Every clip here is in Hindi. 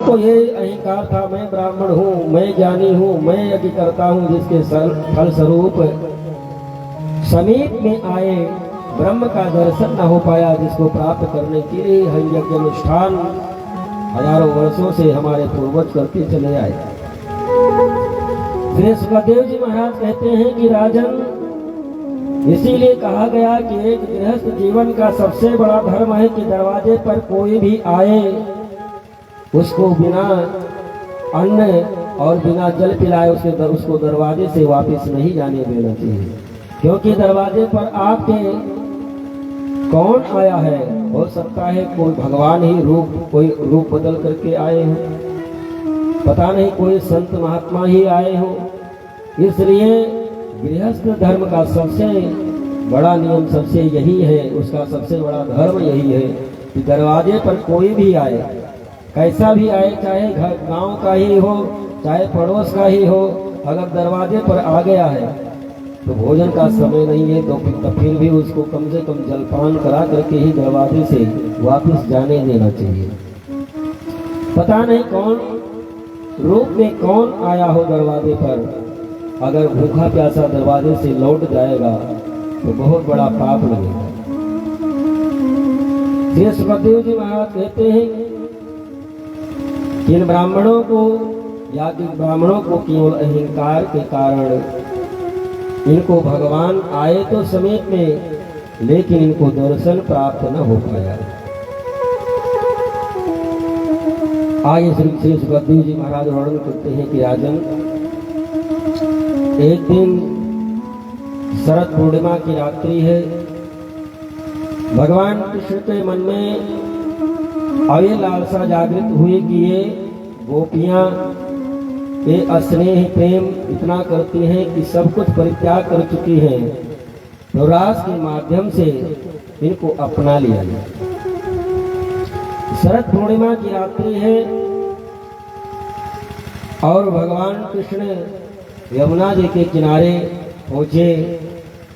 तो ये अहंकार था, मैं ब्राह्मण हूँ, मैं ज्ञानी हूँ, मैं यज्ञ करता हूँ, जिसके फल स्वरूप समीप में आए ब्रह्म का दर्शन न हो पाया, जिसको प्राप्त करने के लिए हम यज्ञ अनुष्ठान हजारों वर्षों से हमारे पूर्वज करते चले आए। श्री सुखदेव जी महाराज कहते हैं कि राजन, इसीलिए कहा गया कि एक गृहस्थ जीवन का सबसे बड़ा धर्म है कि दरवाजे पर कोई भी आए उसको बिना अन्न और बिना जल पिलाए उसको दरवाजे से वापस नहीं जाने देना चाहिए। क्योंकि दरवाजे पर आपके कौन आया है, हो सकता है कोई भगवान ही कोई रूप बदल करके आए हो, पता नहीं कोई संत महात्मा ही आए हो। इसलिए गृहस्थ धर्म का सबसे बड़ा नियम सबसे यही है, उसका सबसे बड़ा धर्म यही है कि दरवाजे पर कोई भी आए, कैसा भी आए, चाहे घर गांव का ही हो चाहे पड़ोस का ही हो, अगर दरवाजे पर आ गया है तो भोजन का समय नहीं है तो फिर भी उसको कम से कम जलपान करा करके ही दरवाजे से वापस जाने देना चाहिए। पता नहीं कौन रूप में कौन आया हो दरवाजे पर, अगर भूखा प्यासा दरवाजे से लौट जाएगा तो बहुत बड़ा पाप लगेगा। श्री सुखदेव जी महाराज कहते हैं कि इन ब्राह्मणों को या ब्राह्मणों को केवल अहंकार के कारण इनको भगवान आए तो समीप में, लेकिन इनको दर्शन प्राप्त न हो पाया। आगे श्री सुखदेव जी महाराज वर्णन करते हैं कि राजन, एक दिन शरद पूर्णिमा की रात्रि है। भगवान कृष्ण के मन में अवे लालसा जागृत हुई कि ये गोपियां ये स्नेह प्रेम इतना करती हैं कि सब कुछ परित्याग कर चुकी हैं, तो रास के माध्यम से इनको अपना लिया जाए। शरद पूर्णिमा की रात्रि है और भगवान कृष्ण यमुना जी के किनारे पहुंचे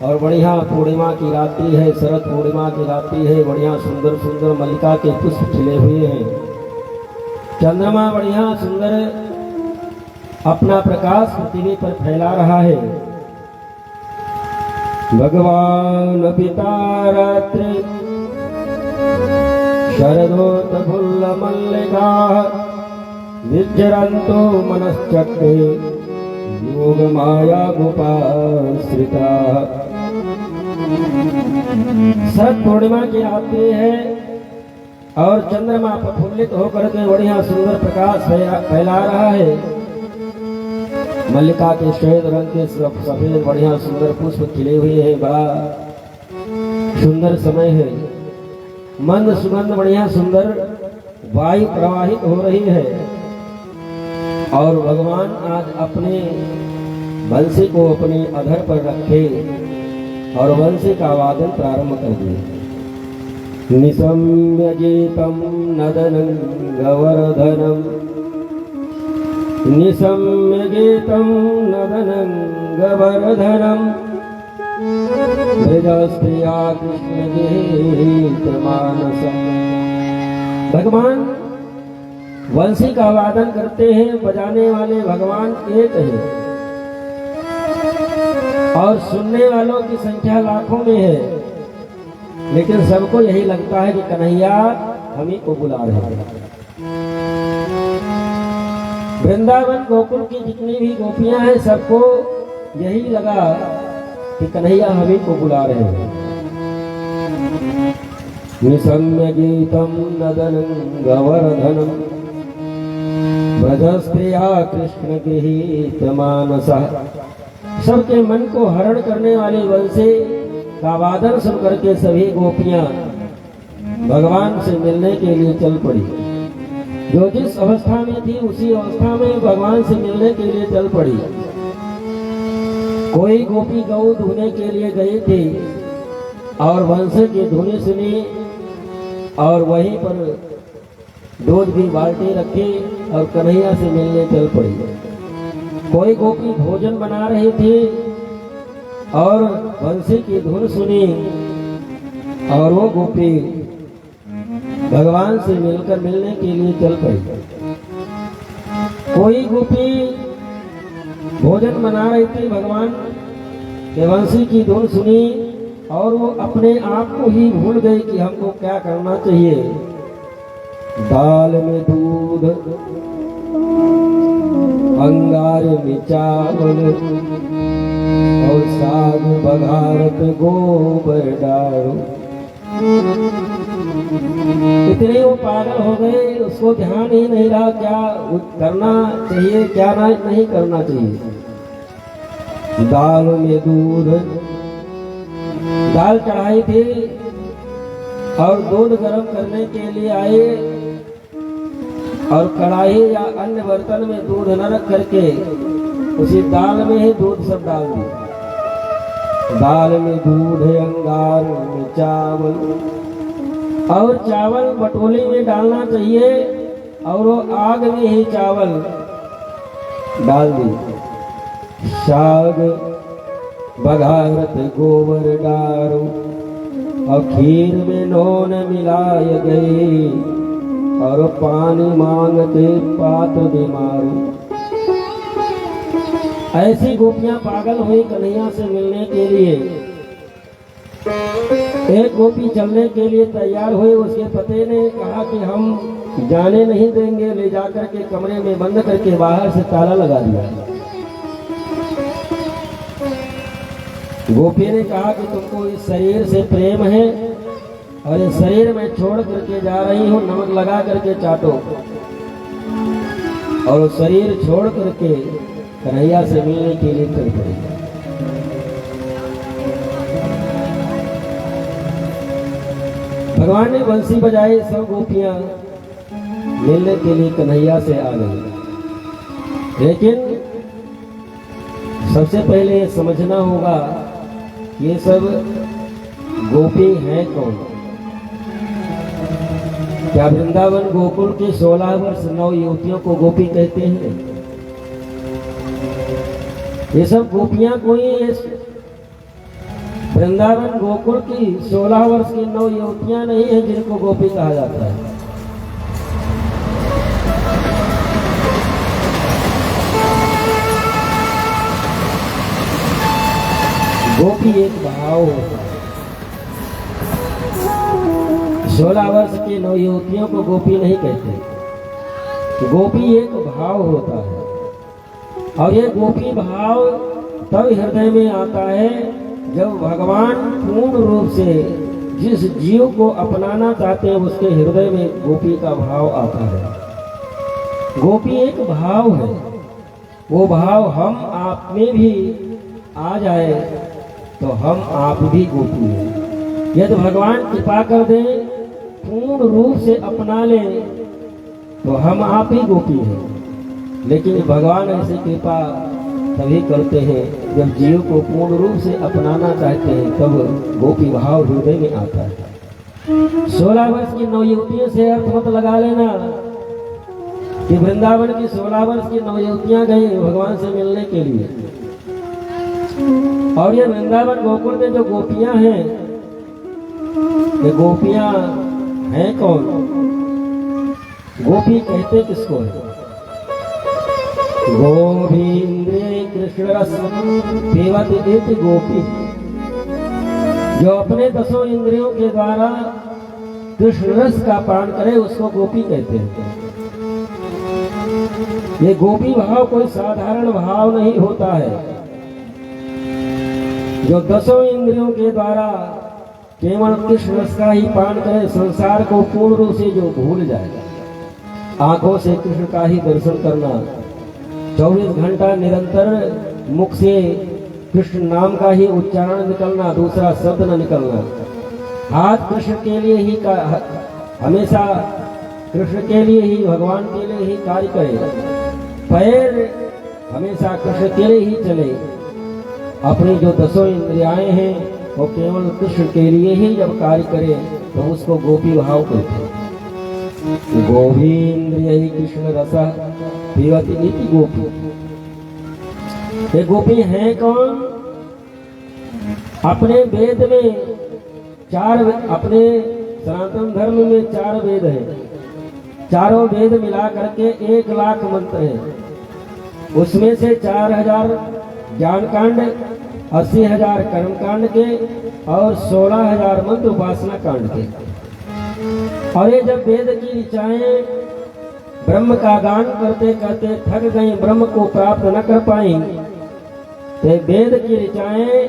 और बढ़िया पूर्णिमा की रात्रि है, शरद पूर्णिमा की रात्रि है, बढ़िया सुंदर सुंदर मल्लिका के पुष्प खिले हुए हैं, चंद्रमा बढ़िया सुंदर अपना प्रकाश पृथ्वी पर फैला रहा है। भगवान पिता रात्रि शरदोत फुल्ल मल्लिका विजरंतो मनश्चक्रे योग माया गोपाश्रिता। शरद पूर्णिमा की रात्रि है और चंद्रमा प्रफुल्लित होकर के बढ़िया सुंदर प्रकाश फैला रहा है। मल्लिका के श्वेत रंग के सफेद बढ़िया सुंदर पुष्प खिले हुए हैं, बड़ा सुंदर समय है। मंद सुगंध बढ़िया सुंदर वायु प्रवाहित हो रही है और भगवान आज अपने बंसी को अपने अधर पर रखे और बंसी का वादन प्रारंभ कर दिए। निशम्य गीतम नदनं गवर्धनम, निशम्य गीतम नदनं गवर्धनम, ब्रजस्त्रिया कृष्ण गीत मानसम। भगवान वंशी का वादन करते हैं, बजाने वाले भगवान एक हैं और सुनने वालों की संख्या लाखों में है, लेकिन सबको यही लगता है कि कन्हैया हम ही को बुला रहे हैं। वृंदावन गोकुल की जितनी भी गोपियां हैं सबको यही लगा कि कन्हैया हम ही को बुला रहे हैं। निशम्य गीतम नदनं गवर्धनम, ब्रजस्त्रिया कृष्ण गीत मानसः। सबके मन को हरण करने वाले वंशी का वादन सुन करके सभी गोपियां भगवान से मिलने के लिए चल पड़ी। जो जिस अवस्था में थी उसी अवस्था में भगवान से मिलने के लिए चल पड़ी। कोई गोपी गौ धोने के लिए गई थी और वंश की धुनी सुनी और वहीं पर दूध की बाल्टी रखी और कन्हैया से मिलने चल पड़ी। कोई गोपी भोजन बना रही थी और बंसी की धुन सुनी और वो गोपी भगवान से मिलने के लिए चल पड़ी। कोई गोपी भोजन बना रही थी, भगवान के वंशी की धुन सुनी और वो अपने आप को ही भूल गई कि हमको क्या करना चाहिए। दाल में दूध, अंगार में चावल और साग बघारत गोबर डालो। इतने वो पागल हो गए, उसको ध्यान ही नहीं रहा क्या करना चाहिए क्या नहीं करना चाहिए। दाल में दूध, दाल चढ़ाई थी और दूध गर्म करने के लिए आए और कढ़ाई या अन्य बर्तन में दूध न रख करके उसी दाल में ही दूध सब डाल दिया। दाल में दूध, अंगार में चावल, और चावल बटोली में डालना चाहिए और वो आग में ही चावल डाल दी। साग बघारत गोबर डारो और खीर में नून मिलाए गए और पानी मांगते पात्र बीमारू। ऐसी गोपियां पागल हुई कन्हैया से मिलने के लिए। एक गोपी चलने के लिए तैयार हुई, उसके पति ने कहा कि हम जाने नहीं देंगे, ले जाकर के कमरे में बंद करके बाहर से ताला लगा दिया। गोपी ने कहा कि तुमको इस शरीर से प्रेम है और इस शरीर में छोड़ करके जा रही हूँ, नमक लगा करके चाटो। और शरीर छोड़ करके कन्हैया से मिलने के लिए चल पड़ी। भगवान ने बंसी बजाई, सब गोपियां मिलने के लिए कन्हैया से आ गई। लेकिन सबसे पहले समझना होगा ये सब गोपी हैं कौन। क्या वृंदावन गोकुल के 16 वर्ष 9 युवतियों को गोपी कहते हैं? ये सब गोपियां कोई वृंदावन गोकुल की 16 वर्ष की 9 युवतियां नहीं है जिनको गोपी कहा जाता है। गोपी एक भाव होता है। 16 वर्ष की 9 युवतियों को गोपी नहीं कहते। गोपी एक भाव होता है और ये गोपी भाव तब हृदय में आता है जब भगवान पूर्ण रूप से जिस जीव को अपनाना चाहते हैं उसके हृदय में गोपी का भाव आता है। गोपी एक भाव है, वो भाव हम आप में भी आ जाए तो हम आप भी गोपी हैं। यदि भगवान कृपा कर दे, पूर्ण रूप से अपना ले तो हम आप ही गोपी हैं। लेकिन भगवान ऐसी कृपा तभी करते हैं जब जीव को पूर्ण रूप से अपनाना चाहते हैं, तब गोपी भाव हृदय में आता है। 16 वर्ष की 9 युवतियों से अर्थ मत लगा लेना कि वृंदावन की 16 वर्ष की 9 युवतियां गई भगवान से मिलने के लिए। और ये वृंदावन गोकुल में जो गोपियां हैं, ये गोपियां हैं कौन? गोपी कहते किसको है? गोविंद्रे कृष्ण रस सेवत इति गोपी। जो अपने 10 इंद्रियों के द्वारा कृष्ण रस का पान करे उसको गोपी कहते हैं। ये गोपी भाव कोई साधारण भाव नहीं होता है। जो 10 इंद्रियों के द्वारा केवल कृष्ण रस का ही पान करे, संसार को पूर्ण रूप से जो भूल जाए, आंखों से कृष्ण का ही दर्शन करना, 24 घंटा निरंतर मुख से कृष्ण नाम का ही उच्चारण निकलना, दूसरा शब्द न निकलना, हाथ कृष्ण के लिए ही हमेशा कृष्ण के लिए ही, भगवान के लिए ही कार्य करे, पैर हमेशा कृष्ण के लिए ही चले, अपनी जो 10 इंद्रियाएं हैं वो केवल कृष्ण के लिए ही जब कार्य करे तो उसको गोपी भाव कहते हैं। गोविंद्रिय कृष्ण रस पीवति इति गोपी। ये गोपी हैं कौन? अपने वेद में 4, अपने सनातन धर्म में 4 वेद हैं। चारों वेद मिला करके 1 लाख मंत्र हैं। उसमें से 4000 ज्ञान कांड, 80,000 कर्म कांड के और 16,000 मंत्र उपासना कांड के। और ये जब वेद की ऋचाएं ब्रह्म का गान करते करते थक गई, ब्रह्म को प्राप्त न कर पाई, तो वेद की ऋचाएं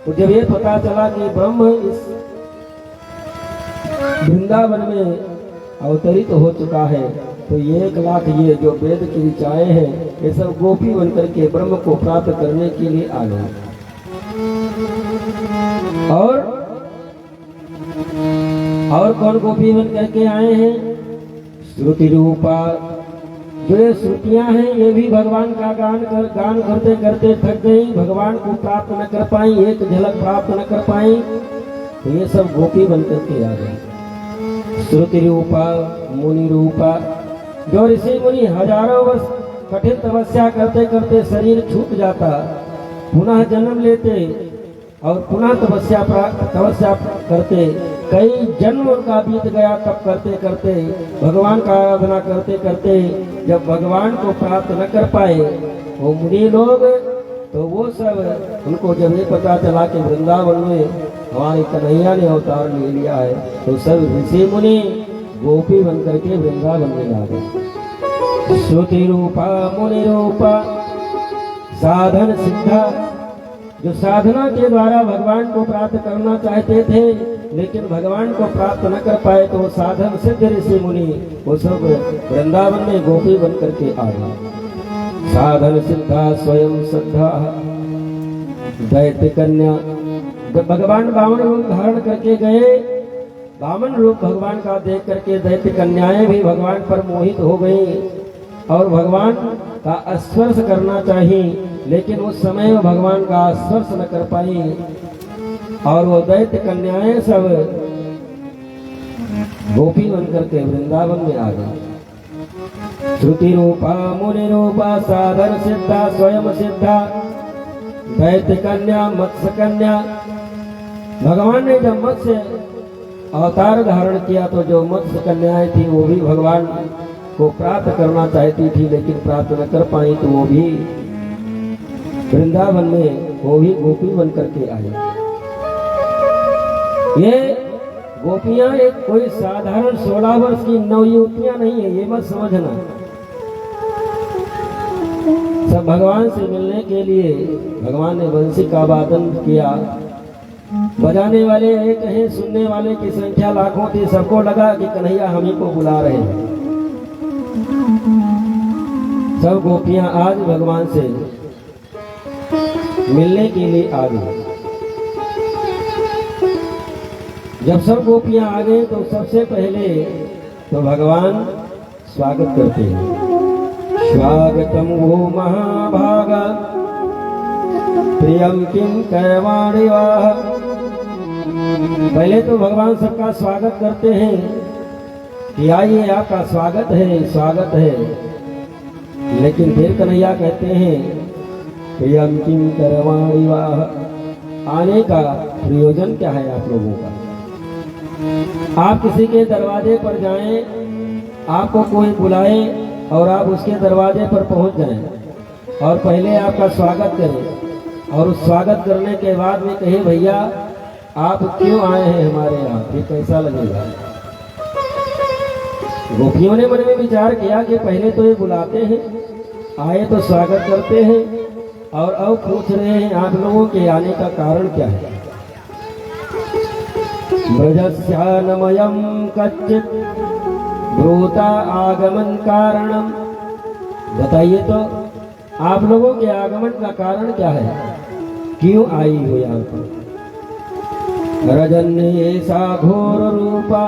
तो जब ये पता चला कि ब्रह्म इस वृंदावन में अवतरित हो चुका है, तो 1 लाख ये जो वेद की ऋचाएं हैं ये सब गोपी बनकर के ब्रह्म को प्राप्त करने के लिए आ गए। और कौन गोपी बन करके आए हैं? श्रुति रूपा। जो ये श्रुतियां हैं ये भी भगवान का गान करते करते थक गई, भगवान को प्राप्त न कर पाई, एक झलक प्राप्त न कर पाई, तो ये सब गोपी बन करके आ गए। श्रुति रूपा, मुनि रूपा। जो ऋषि मुनि हजारों वर्ष कठिन तपस्या करते करते शरीर छूट जाता, पुनः जन्म लेते और पुनः तपस्या करते, कई जन्म उनका बीत गया, तब करते करते भगवान का आराधना करते करते जब भगवान को प्राप्त न कर पाए वो मुनि लोग, तो वो सब उनको जब ये पता चला कि वृंदावन में हमारे कन्हैया ने अवतार ले लिया है, तो सब ऋषि मुनि गोपी बन करके वृंदावन में आ गए। श्रुति रूपा मुनि रूपा साधन सिद्धा। जो साधना के द्वारा भगवान को प्राप्त करना चाहते थे लेकिन भगवान को प्राप्त न कर पाए, तो साधन सिद्ध ऋषि मुनि वो सब वृंदावन में गोपी बन करके आ गए। साधन सिद्धा स्वयं श्रद्धा दैत्य कन्या। जब भगवान वामन रूप धारण करके गए, वामन रूप भगवान का देख करके दैत्य कन्याएं भी भगवान पर मोहित हो गई और भगवान का स्पर्श करना चाहिए, लेकिन उस समय वो भगवान का स्पर्श न कर पाई और वो दैत्य कन्याएं सब गोपी बनकर के वृंदावन में आ गई। श्रुति रूपा मुनि रूपा साधन सिद्धा स्वयं सिद्धा दैत्य कन्या मत्स्य कन्या। भगवान ने जब मत्स्य अवतार धारण किया तो जो मत्स्य कन्याएं थी वो भी भगवान को प्राप्त करना चाहती थी लेकिन प्राप्त न कर पाई, तो वो भी वृंदावन में वो भी गोपी बन करके आई। ये गोपियां एक कोई साधारण 16 वर्ष की नवयुवतियां नहीं है, ये मत समझना। सब भगवान से मिलने के लिए भगवान ने बंसी का वादन किया। बजाने वाले एक हैं, सुनने वाले की संख्या लाखों थी। सबको लगा कि कन्हैया हम ही को बुला रहे हैं। सब गोपियां आज भगवान से मिलने के लिए आ गई। जब सब गोपियां आ गई तो सबसे पहले तो भगवान स्वागत करते हैं। स्वागतम वो महाभागा प्रियम किम करवाणि वाह। पहले तो भगवान सबका स्वागत करते हैं कि आइए आपका स्वागत है, स्वागत है। लेकिन फिर कन्हैया कहते हैं प्रियम किम करवाणि वाह। आने का प्रयोजन क्या है आप लोगों का? आप किसी के दरवाजे पर जाएं, आपको कोई बुलाए और आप उसके दरवाजे पर पहुंच जाएं और पहले आपका स्वागत करें और उस स्वागत करने के बाद में कहे भैया आप क्यों आए हैं हमारे यहाँ, ये कैसा लगेगा? गोपियों ने मन में विचार किया कि पहले तो ये बुलाते हैं, आए तो स्वागत करते हैं और अब पूछ रहे हैं आप लोगों के आने का कारण क्या है। ब्रजस्यानमयं कच्चित् ब्रूता आगमन कारणम। बताइए तो आप लोगों के आगमन का कारण क्या है, क्यों आई हो यहाँ पर? रजन्य ऐसा घोर रूपा।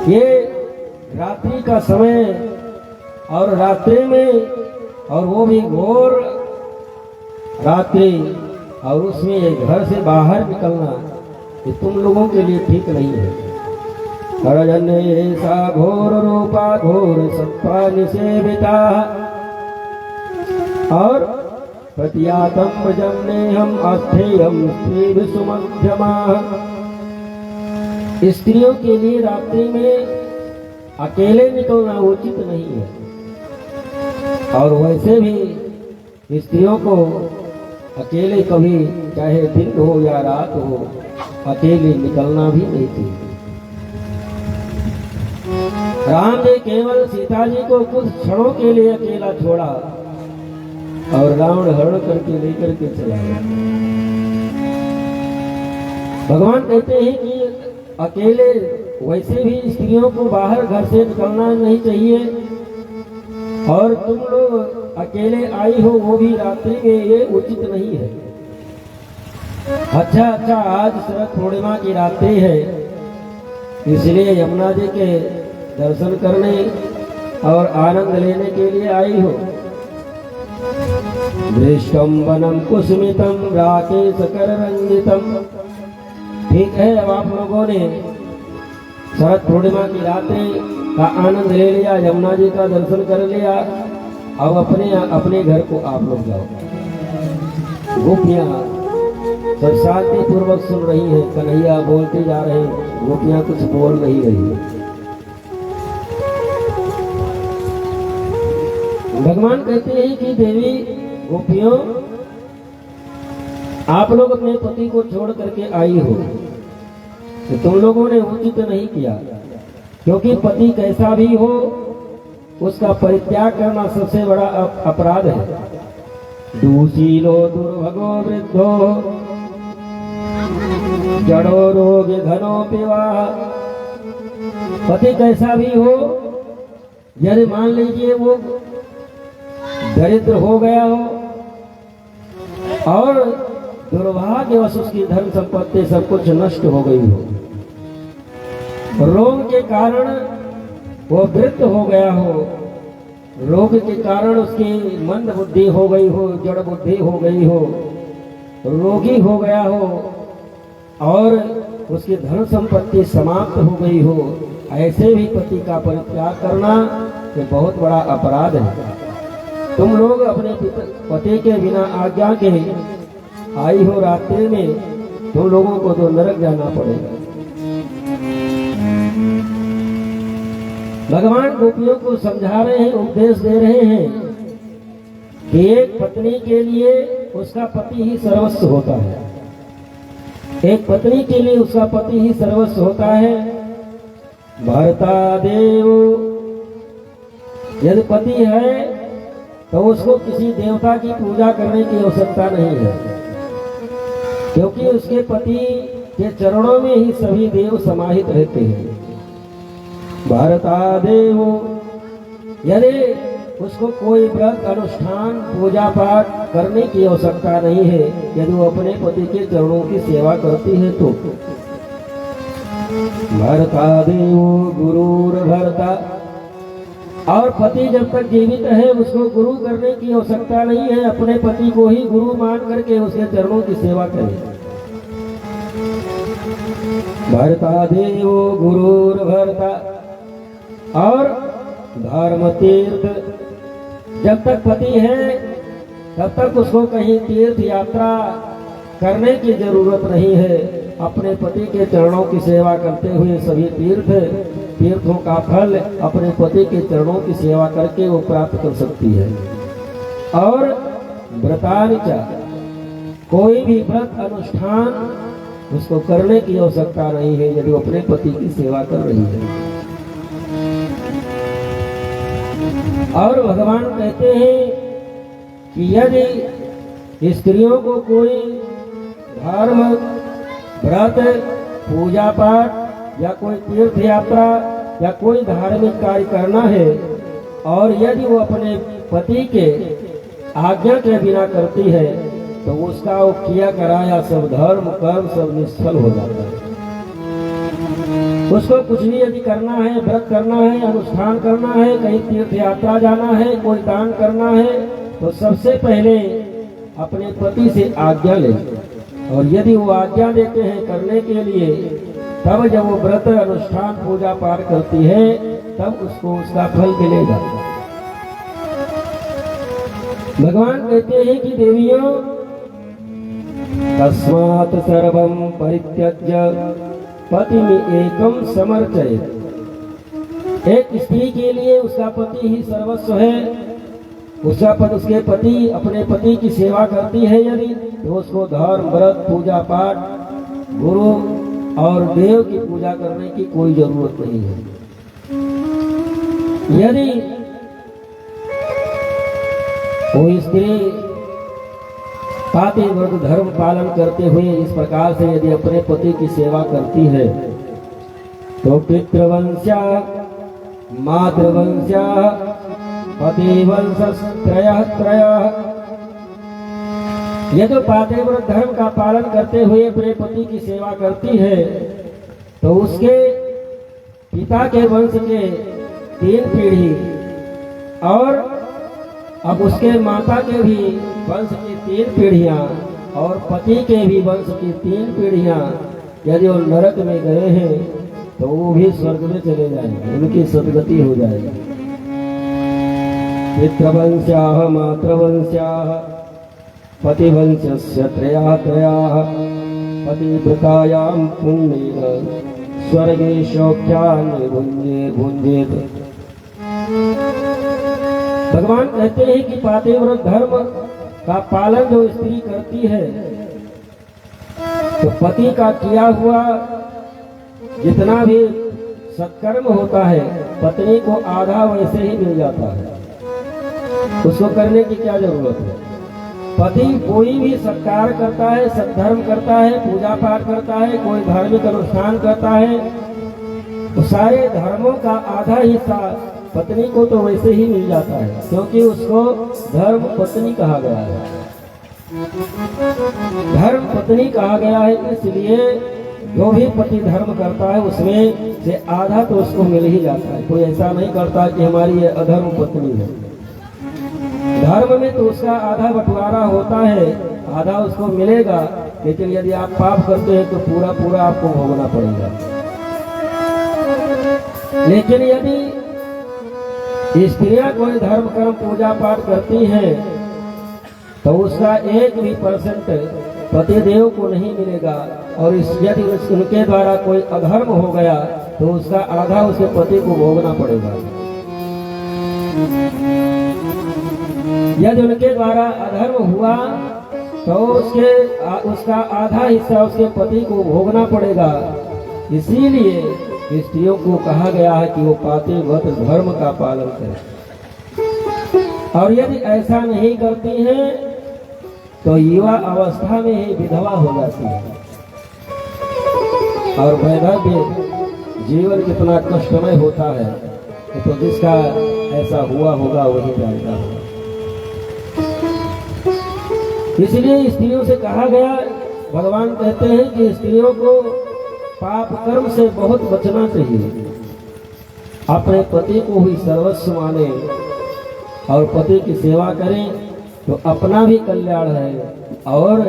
ये रात्रि का समय और रात्रि में, और वो भी घोर रात्रि, और उसमें एक घर से बाहर निकलना ये तुम लोगों के लिए ठीक नहीं है। रजन्य ऐसा घोर रूपा घोर सत्ता निसेविता और प्रतियातम ब्रजम्ने हम अस्थेयम स्त्री विषुमध्यमा। स्त्रियों के लिए रात्रि में अकेले निकलना उचित नहीं है। और वैसे भी स्त्रियों को अकेले कभी चाहे दिन हो या रात हो अकेले निकलना भी नहीं चाहिए। राम ने केवल सीता जी को कुछ क्षणों के लिए अकेला छोड़ा और रावण हरण करके लेकर के चला गया। भगवान कहते हैं कि अकेले वैसे भी स्त्रियों को बाहर घर से निकलना नहीं चाहिए, और तुम लोग अकेले आई हो वो भी रात्रि में, ये उचित नहीं है। अच्छा आज शरद पूर्णिमा की रात्रि है, इसलिए यमुना जी के दर्शन करने और आनंद लेने के लिए आई हो। दृष्टम वनम कुसुमितम राकेश कर रंजितम। ठीक है, अब आप लोगों ने शरद पूर्णिमा की रात्रि का आनंद ले लिया, यमुना जी का दर्शन कर लिया। अब अपने अपने घर को आप लोग जाओ। गोपियां सब शांति पूर्वक सुन रही हैं, कन्हैया बोलते जा रहे हैं, गोपियां कुछ बोल नहीं रही। भगवान कहते हैं कि देवी गोपियों, आप लोग अपने पति को छोड़ करके आई हो, तो तुम लोगों ने उचित नहीं किया, क्योंकि पति कैसा भी हो उसका परित्याग करना सबसे बड़ा अपराध है। दूशीलो दुर्भगो वृद्धो जड़ो रोग घनो विवाह। पति कैसा भी हो, यदि मान लीजिए वो दरिद्र हो गया हो और दुर्भाग्यवश उसकी धन संपत्ति सब कुछ नष्ट हो गई हो, रोग के कारण वो वृद्ध हो गया हो, रोग के कारण उसकी मंद बुद्धि हो गई हो, जड़ बुद्धि हो गई हो, रोगी हो गया हो और उसकी धन संपत्ति समाप्त हो गई हो, ऐसे भी पति का परित्याग करना ये बहुत बड़ा अपराध है। तुम लोग अपने पति के बिना आज्ञा के आई हो रात्रि में, तुम लोगों को तो नरक जाना पड़ेगा। भगवान गोपियों को समझा रहे हैं, उपदेश दे रहे हैं कि एक पत्नी के लिए उसका पति ही सर्वस्व होता है। एक पत्नी के लिए उसका पति ही सर्वस्व होता है। भर्ता देव, यदि पति है तो उसको किसी देवता की पूजा करने की आवश्यकता नहीं है, क्योंकि उसके पति के चरणों में ही सभी देव समाहित रहते हैं। भर्ता देव, यदि उसको कोई व्रत अनुष्ठान पूजा पाठ करने की आवश्यकता नहीं है, यदि वो अपने पति के चरणों की सेवा करती है तो। भर्ता देव गुरुर भर्ता, और पति जब तक जीवित है उसको गुरु करने की आवश्यकता नहीं है, अपने पति को ही गुरु मान करके उसके चरणों की सेवा करे। भर्ता देव गुरुर भर्ता, और धर्म तीर्थ, जब तक पति है तब तक उसको कहीं तीर्थ यात्रा करने की जरूरत नहीं है। अपने पति के चरणों की सेवा करते हुए सभी तीर्थों का फल अपने पति के चरणों की सेवा करके वो प्राप्त कर सकती है। और व्रतानिचा, कोई भी व्रत अनुष्ठान उसको करने की आवश्यकता नहीं है यदि वो अपने पति की सेवा कर रही है। और भगवान कहते हैं कि यदि स्त्रियों को कोई धर्म, व्रत, पूजा पाठ या कोई तीर्थ यात्रा या कोई धार्मिक कार्य करना है, और यदि वो अपने पति के आज्ञा के बिना करती है, तो उसका वो किया कराया सब धर्म कर्म सब निष्फल हो जाता है। उसको कुछ भी यदि करना है, व्रत करना है, अनुष्ठान करना है, कहीं तीर्थ यात्रा जाना है, कोई दान करना है, तो सबसे पहले अपने पति से आज्ञा ले, और यदि वो आज्ञा देते हैं करने के लिए, तब जब वो व्रत अनुष्ठान पूजा पाठ करती है तब उसको उसका फल मिलेगा। भगवान कहते हैं कि देवियों, तस्मात् सर्वं परित्यज्य पतिमि एकम समर्चयेत्। एक स्त्री के लिए उसका पति ही सर्वस्व है, उसका पति, उसके पति अपने पति की सेवा करती है यदि, तो उसको धर्म, व्रत, पूजा पाठ, गुरु और देव की पूजा करने की कोई जरूरत नहीं है। यदि कोई स्त्री पातिव्रत धर्म पालन करते हुए इस प्रकार से यदि अपने पति की सेवा करती है, तो पितृवंश्या, मातृवंश्या, पतिवंशत्रयः त्रयः। ये जो पातिव्रत धर्म का पालन करते हुए अपने पति की सेवा करती है, तो उसके पिता के वंश के 3 पीढ़ी और अब उसके माता के भी वंश की 3 पीढ़ियां और पति के भी वंश की 3 पीढ़ियां यदि वो नरक में गए हैं, तो वो भी स्वर्ग में चले जाएंगे, उनकी सदगति हो जाएगी। पितृवंश्याः, मातृवंश्याः, पतिवंशस्य त्रयः त्रयः, पतिव्रतायां पुण्येन स्वर्गे सौख्यानि भुञ्जेत। भगवान कहते हैं कि पातिव्रत धर्म का पालन जो स्त्री करती है, तो पति का किया हुआ जितना भी सत्कर्म होता है, पत्नी को आधा वैसे ही मिल जाता है, उसको करने की क्या जरूरत है। पति कोई भी सत्कार करता है, सद्धर्म करता है, पूजा पाठ करता है, कोई धार्मिक अनुष्ठान करता है, तो सारे धर्मों का आधा हिस्सा पत्नी को तो वैसे ही मिल जाता है, क्योंकि उसको धर्म पत्नी कहा गया है। धर्म पत्नी कहा गया है, इसलिए जो भी पति धर्म करता है उसमें से आधा तो उसको मिल ही जाता है। कोई ऐसा नहीं करता कि हमारी ये अधर्म पत्नी है। धर्म में तो उसका आधा बंटवारा होता है, आधा उसको मिलेगा, लेकिन यदि आप पाप करते हैं तो पूरा पूरा आपको भोगना पड़ेगा। लेकिन यदि स्त्रियां कोई धर्म कर्म पूजा पाठ करती हैं, तो उसका 1 भी % पतिदेव को नहीं मिलेगा, और यदि उनके द्वारा कोई अधर्म हो गया तो उसका आधा उसके पति को भोगना पड़ेगा। यदि उनके द्वारा अधर्म हुआ तो उसका आधा हिस्सा उसके पति को भोगना पड़ेगा। इसीलिए स्त्रियों को कहा गया है कि वो पातिव्रत धर्म का पालन करें, और यदि ऐसा नहीं करती हैं तो युवा अवस्था में ही विधवा हो जाती है, और वैधव्य जीवन कितना कष्टमय होता है, तो जिसका ऐसा हुआ होगा वही जानता होगा। इसलिए स्त्रियों से कहा गया, भगवान कहते हैं कि स्त्रियों को पाप कर्म से बहुत बचना चाहिए, अपने पति को ही सर्वस्व माने और पति की सेवा करें, तो अपना भी कल्याण है और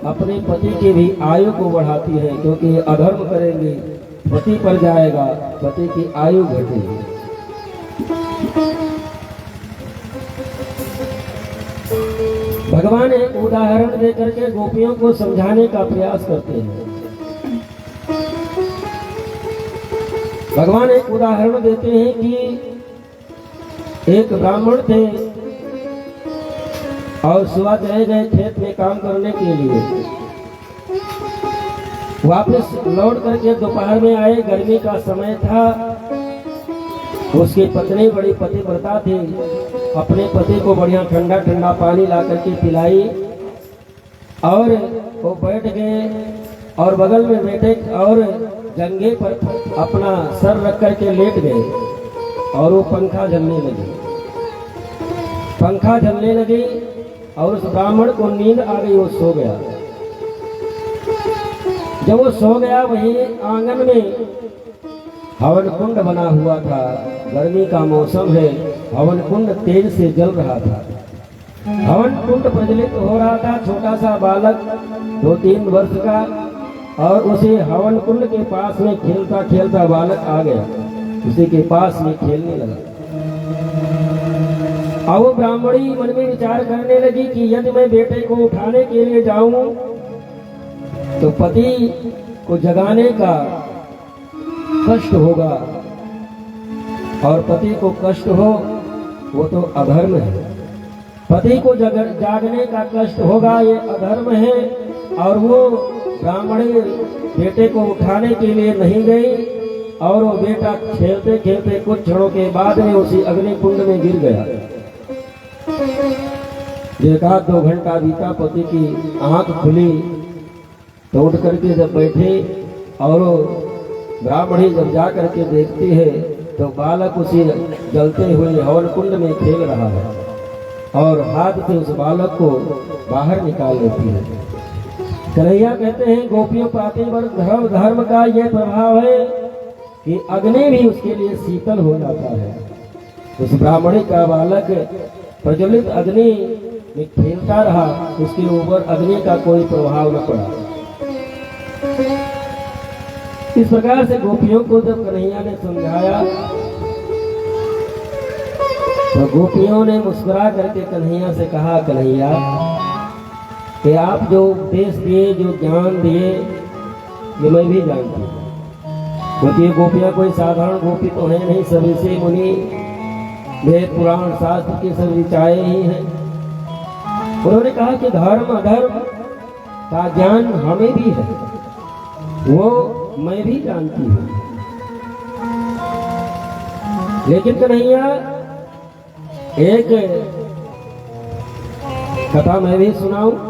अपने पति की भी आयु को बढ़ाती है, क्योंकि अधर्म करेंगे पति पर जाएगा, पति की आयु घटेगी। भगवान एक उदाहरण देकर के गोपियों को समझाने का प्रयास करते हैं। भगवान एक उदाहरण देते हैं कि एक ब्राह्मण थे और सुबह चले गए खेत में काम करने के लिए, वापस लौट करके दोपहर में आए, गर्मी का समय था। उसकी पत्नी बड़ी पतिव्रता थी, अपने पति को बढ़िया ठंडा ठंडा पानी ला करके पिलाई, और वो बैठ गए और बगल में बैठे और जंघे पर अपना सर रख करके लेट गए, और वो पंखा झलने लगी और उस ब्राह्मण को नींद आ गई, वो सो गया। जब वो सो गया, वहीं आंगन में हवन कुंड बना हुआ था, गर्मी का मौसम है, हवन कुंड तेज से जल रहा था। हवन कुंड प्रज्वलित हो रहा था। छोटा सा बालक 2-3 वर्ष का, और उसे हवन कुंड के पास में खेलता खेलता बालक आ गया, उसी के पास में खेलने लगा। अब वो ब्राह्मणी मन में विचार करने लगी कि यदि मैं बेटे को उठाने के लिए जाऊं तो पति को जगाने का कष्ट होगा, और पति को कष्ट हो वो तो अधर्म है। पति को जागने का कष्ट होगा, ये अधर्म है। और वो ब्राह्मणी बेटे को उठाने के लिए नहीं गई और वो बेटा खेलते खेलते कुछ क्षणों के बाद में उसी अग्नि कुंड में गिर गया। एक आध 2 घंटा बीता, पति की आंख खुली तो उठ करके जब बैठे और ब्राह्मणी जब जा करके देखती है तो बालक उसी जलते हुए हवन कुंड में खेल रहा है और हाथ से उस बालक को बाहर निकाल लेती है। कन्हैया कहते हैं गोपियों पातिव्रत धर्म का ये प्रभाव है कि अग्नि भी उसके लिए शीतल हो जाता है। उस ब्राह्मणी का बालक प्रज्वलित अग्नि में खेलता रहा, उसके ऊपर अग्नि का कोई प्रभाव न पड़ा। इस प्रकार से गोपियों को जब कन्हैया ने समझाया तो गोपियों ने मुस्कुरा करके कन्हैया से कहा, कन्हैया कि आप जो उपदेश दिए, जो ज्ञान दिए, ये मैं भी जानती हूँ, क्योंकि ये गोपियाँ कोई साधारण गोपी तो है नहीं, सब ऋषि मुनि वेद पुराण शास्त्र की सब ऋचाएं ही हैं। उन्होंने कहा कि धर्म अधर्म का ज्ञान हमें भी है, वो मैं भी जानती हूँ, लेकिन कन्हैया एक कथा मैं भी सुनाऊं।